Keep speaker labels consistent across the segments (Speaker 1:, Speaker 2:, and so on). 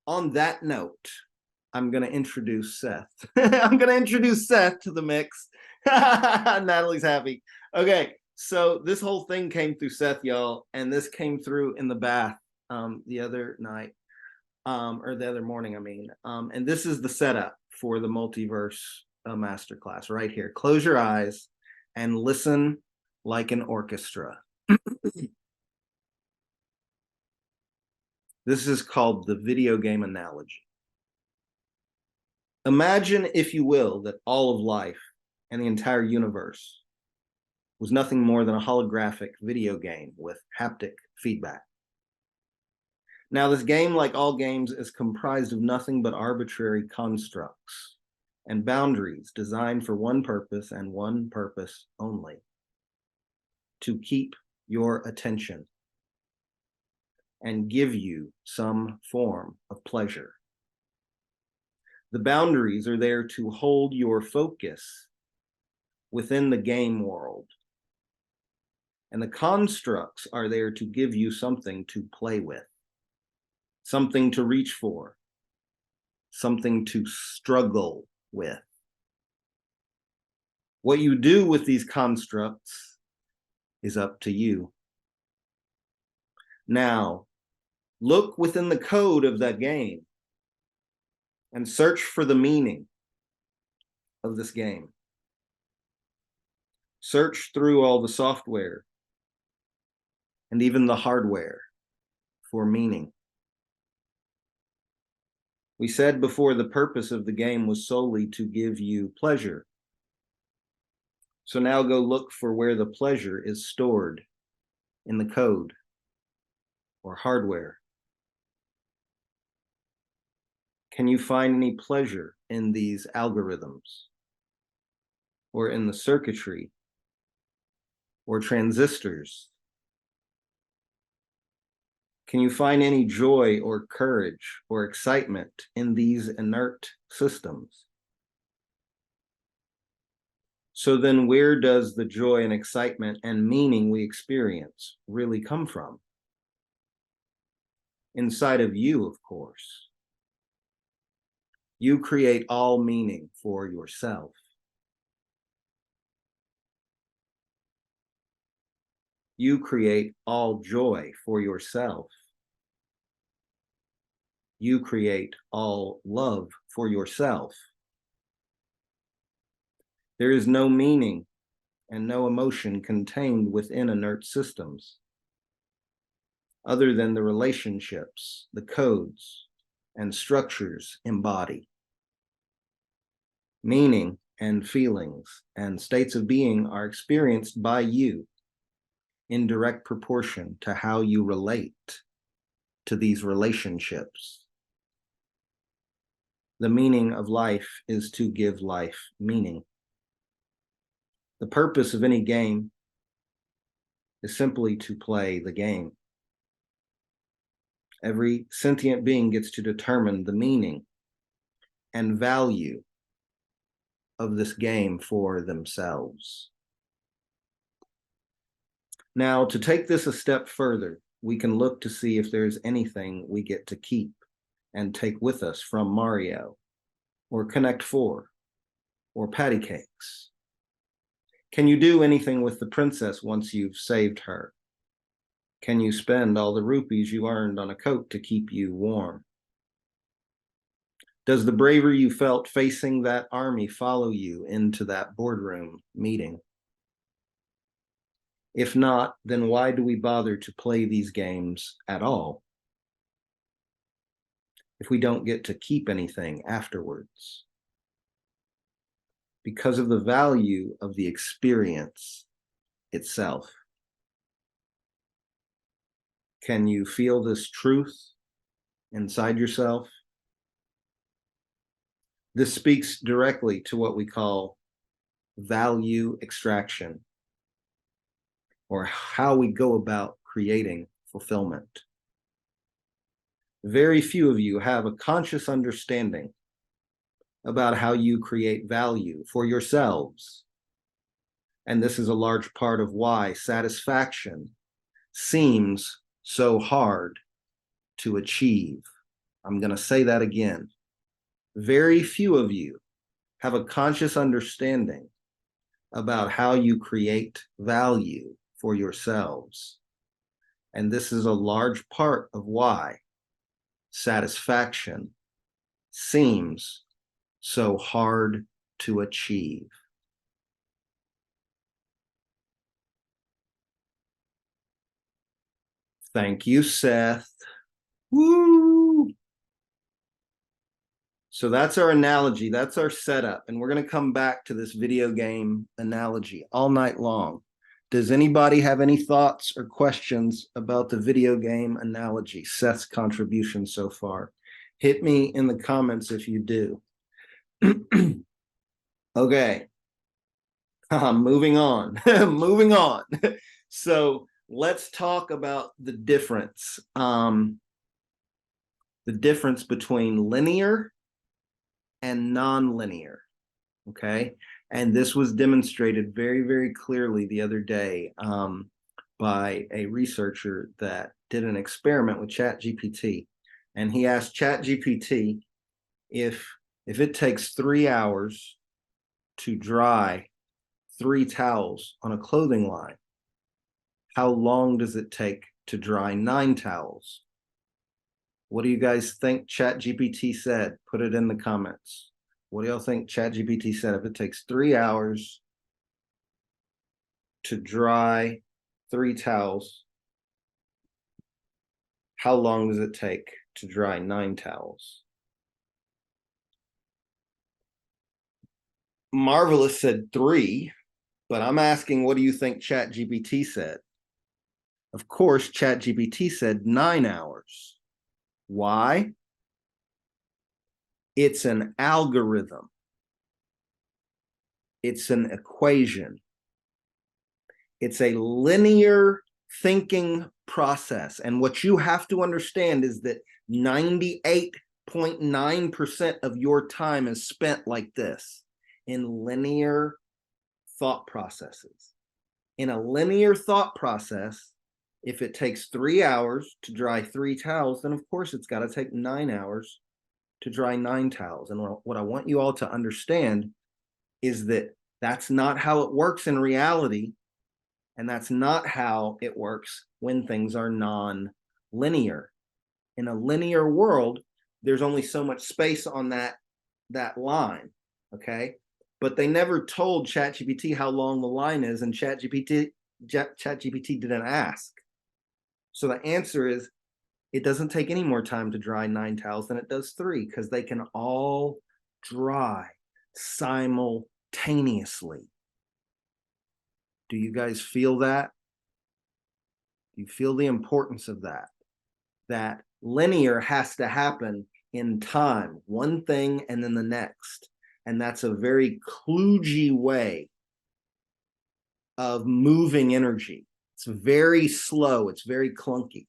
Speaker 1: on that note, I'm going to introduce Seth. I'm going to introduce Seth to the mix. Natalie's happy. Okay, so this whole thing came through Seth, y'all, and this came through in the bath the other night, or the other morning, I mean. And this is the setup for the Multiverse Masterclass right here. Close your eyes and listen like an orchestra. This is called the video game analogy. Imagine, if you will, that all of life and the entire universe was nothing more than a holographic video game with haptic feedback. Now, this game, like all games, is comprised of nothing but arbitrary constructs and boundaries designed for one purpose and one purpose only: to keep your attention and give you some form of pleasure. The boundaries are there to hold your focus within the game world, and the constructs are there to give you something to play with, something to reach for, something to struggle with. What you do with these constructs is up to you. Now, look within the code of that game and search for the meaning of this game. Search through all the software and even the hardware for meaning. We said before, the purpose of the game was solely to give you pleasure. So now go look for where the pleasure is stored in the code or hardware. Can you find any pleasure in these algorithms, or in the circuitry, or transistors? Can you find any joy or courage or excitement in these inert systems? So then, where does the joy and excitement and meaning we experience really come from? Inside of you, of course. You create all meaning for yourself. You create all joy for yourself. You create all love for yourself. There is no meaning and no emotion contained within inert systems, other than the relationships, the codes, and structures embody. Meaning and feelings and states of being are experienced by you in direct proportion to how you relate to these relationships. The meaning of life is to give life meaning. The purpose of any game is simply to play the game. Every sentient being gets to determine the meaning and value of this game for themselves. Now, to take this a step further, we can look to see if there's anything we get to keep and take with us from Mario, or Connect 4, or patty cakes. Can you do anything with the princess once you've saved her? Can you spend all the rupees you earned on a coat to keep you warm? Does the bravery you felt facing that army follow you into that boardroom meeting? If not, then why do we bother to play these games at all if we don't get to keep anything afterwards? Because of the value of the experience itself. Can you feel this truth inside yourself? This speaks directly to what we call value extraction, or how we go about creating fulfillment. Very few of you have a conscious understanding about how you create value for yourselves. And this is a large part of why satisfaction seems so hard to achieve I'm going to say that again. Very few of you have a conscious understanding about how you create value for yourselves. And this is a large part of why satisfaction seems so hard to achieve. Thank you, Seth. Woo! So that's our analogy. That's our setup. And we're going to come back to this video game analogy all night long. Does anybody have any thoughts or questions about the video game analogy? Seth's contribution so far. Hit me in the comments if you do. Okay. Moving on. Moving on. So let's talk about the difference. The difference between linear and non-linear. Okay. And this was demonstrated very, very clearly the other day by a researcher that did an experiment with ChatGPT. And he asked ChatGPT if it takes 3 hours to dry 3 towels on a clothing line, how long does it take to dry 9 towels? What do you guys think ChatGPT said? Put it in the comments. What do y'all think ChatGPT said? If it takes 3 hours to dry 3 towels, how long does it take to dry 9 towels? Marvelous said 3, but I'm asking, what do you think ChatGPT said? Of course, ChatGPT said 9 hours. Why? It's an algorithm. It's an equation. It's a linear thinking process. And what you have to understand is that 98.9% of your time is spent like this, in linear thought processes. In a linear thought process, if it takes 3 hours to dry 3 towels, then of course it's got to take 9 hours to dry 9 towels. And what I want you all to understand is that that's not how it works in reality. And that's not how it works when things are non-linear. In a linear world, there's only so much space on that line, okay? But they never told ChatGPT how long the line is, and ChatGPT didn't ask. So the answer is, it doesn't take any more time to dry 9 towels than it does 3, because they can all dry simultaneously. Do you guys feel that? Do you feel the importance of that? That linear has to happen in time, one thing and then the next. And that's a very kludgy way of moving energy. It's very slow. It's very clunky.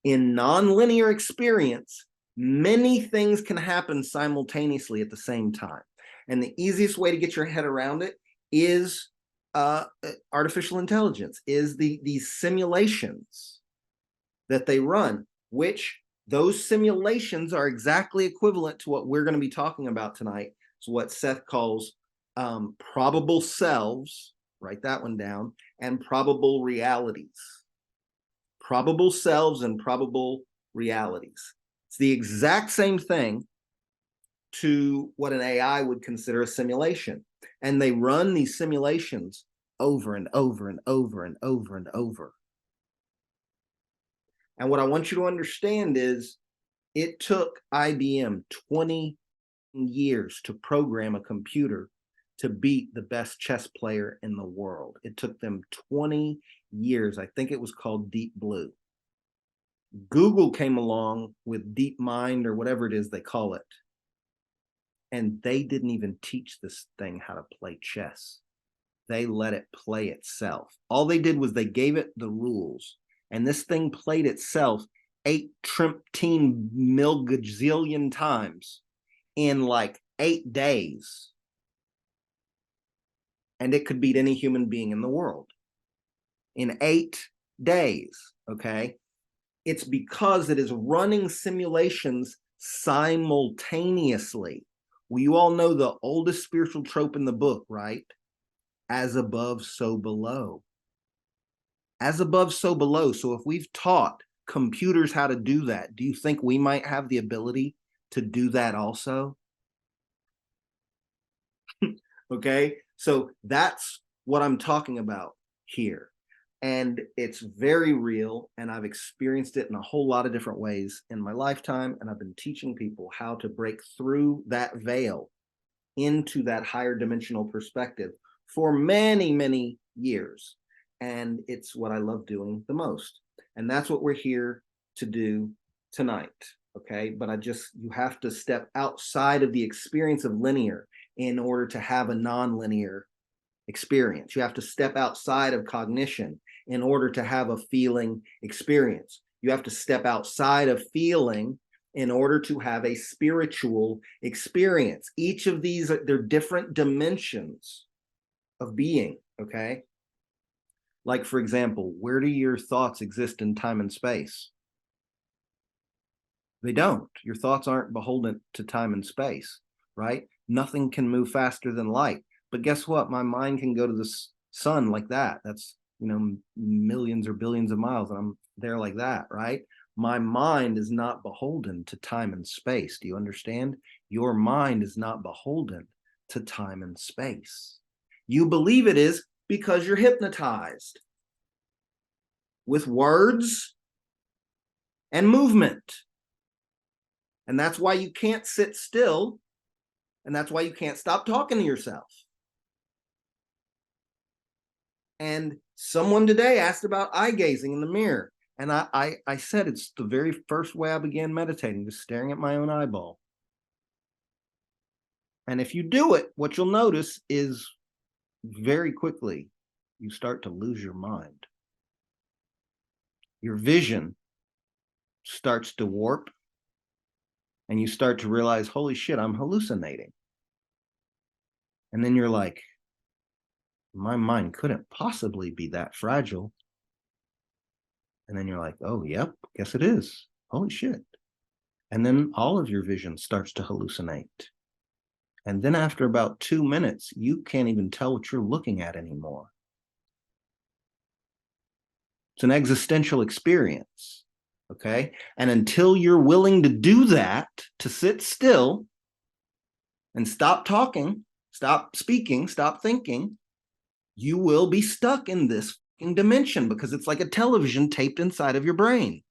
Speaker 1: In non-linear experience, many things can happen simultaneously at the same time. And the easiest way to get your head around it is artificial intelligence, is these simulations that they run, which those simulations are exactly equivalent to what we're going to be talking about tonight. It's what Seth calls probable selves, write that one down, and probable realities. Probable selves and probable realities. It's the exact same thing to what an AI would consider a simulation. And they run these simulations over and over and over and over and over. And what I want you to understand is it took IBM 20 years to program a computer to beat the best chess player in the world. It took them 20 years. I think it was called Deep Blue. Google came along with DeepMind or whatever it is they call it. And they didn't even teach this thing how to play chess. They let it play itself. All they did was they gave it the rules. And this thing played itself 8 trillion gazillion times in like 8 days. And it could beat any human being in the world in 8 days, okay? It's because it is running simulations simultaneously. Well, you all know the oldest spiritual trope in the book, right? As above, so below. As above, so below. So if we've taught computers how to do that, do you think we might have the ability to do that also? Okay, so that's what I'm talking about here. And it's very real, and I've experienced it in a whole lot of different ways in my lifetime. And I've been teaching people how to break through that veil into that higher dimensional perspective for many, many years. And it's what I love doing the most. And that's what we're here to do tonight. Okay. But you have to step outside of the experience of linear in order to have a non-linear experience. You have to step outside of cognition in order to have a feeling experience. You have to step outside of feeling in order to have a spiritual experience. Each of these, they're different dimensions of being, okay? Like, for example, where do your thoughts exist in time and space? They don't. Your thoughts aren't beholden to time and space, right? Nothing can move faster than light. But guess what? My mind can go to the sun like that. That's, millions or billions of miles, and I'm there like that, right? My mind is not beholden to time and space. Do you understand? Your mind is not beholden to time and space. You believe it is because you're hypnotized with words and movement. And that's why you can't sit still. And that's why you can't stop talking to yourself. And someone today asked about eye gazing in the mirror. And I said it's the very first way I began meditating, just staring at my own eyeball. And if you do it, what you'll notice is very quickly you start to lose your mind. Your vision starts to warp, and you start to realize, holy shit, I'm hallucinating. And then you're like, my mind couldn't possibly be that fragile. And then you're like, oh, yep, guess it is. Holy shit. And then all of your vision starts to hallucinate. And then after about 2 minutes, you can't even tell what you're looking at anymore. It's an existential experience, okay? And until you're willing to do that, to sit still and stop talking, stop speaking, stop thinking, you will be stuck in this dimension because it's like a television taped inside of your brain.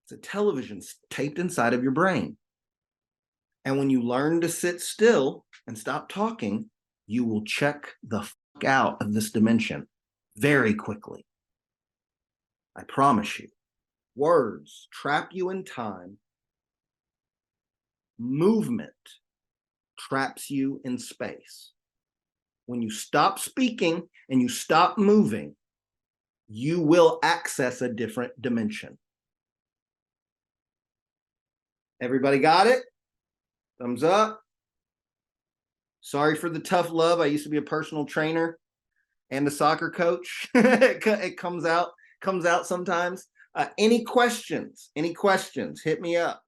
Speaker 1: It's a television taped inside of your brain. And when you learn to sit still and stop talking, you will check the fuck out of this dimension very quickly. I promise you. Words trap you in time. Movement traps you in space. When you stop speaking and you stop moving, you will access a different dimension. Everybody got it? Thumbs up. Sorry for the tough love. I used to be a personal trainer and a soccer coach. It comes out sometimes. Any questions? Hit me up.